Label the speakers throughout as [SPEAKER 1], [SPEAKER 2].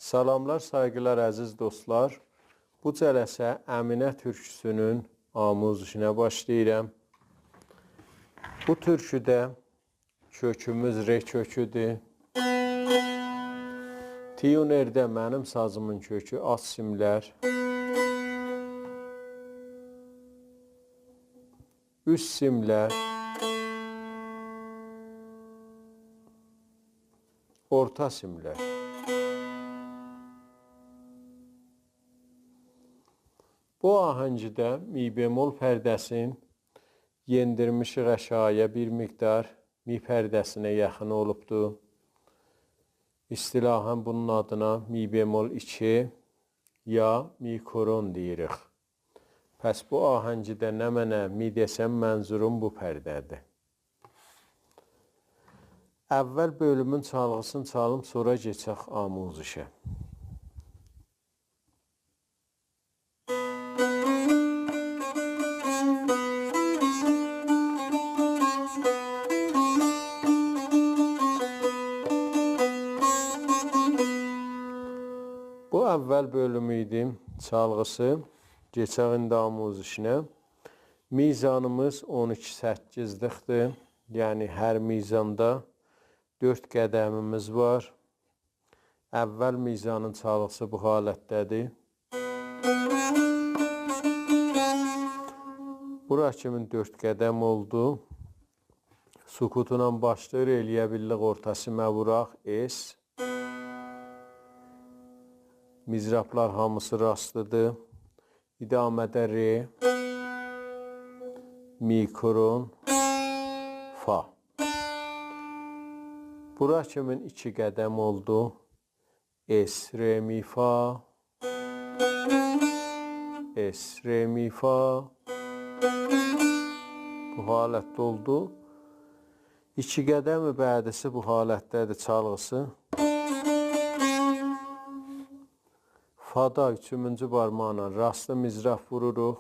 [SPEAKER 1] Salamlar, saygılar əziz dostlar. Bu cələsə Əminə türküsünün amuzişinə başlayıram. Bu türküdə kökümüz re köküdür. Tiyunerdə mənim sazımın kökü az simlər. Üst simlər. Orta simlər. Bu ahəngdə mi bemol pərdəsin yendirmişik aşağıya bir miqdar mi pərdəsinə yaxın olubdur. İstilahən bunun adına mi bemol 2 ya mi koron deyirik. Pəs bu ahəngdə nə mənə mi desəm mənzurum bu pərdədir. Əvvəl bölümün çalğısını çalım, sonra geçək amuzişə. Bu əvvəl bölümü idi, çalğısı. Geçək indi amuzişinə. Mizanımız 12-8'likdir. Yəni hər mizanda 4 qədəmimiz var. Əvvəl mizanın çalğısı bu halətdədir. Bura kimin 4 qədəm oldu. Sukutuna başlayır, eləyə bildik orta simə vuraq, es. Mizraplar hamısı rastlıdır. İdamədə re, mi koron, fa. Bura kimin 2 qədəm oldu. Es, re, mi, fa. Es, re, mi, fa. Bu halətdə oldu. 2 qədəm bədisi bu halətdədir çalğısı. Fada 3-cü barmaqla rastlı mizraf vururuq.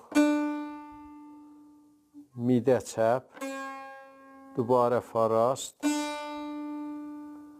[SPEAKER 1] Midə çəp. Dübarə fa rast.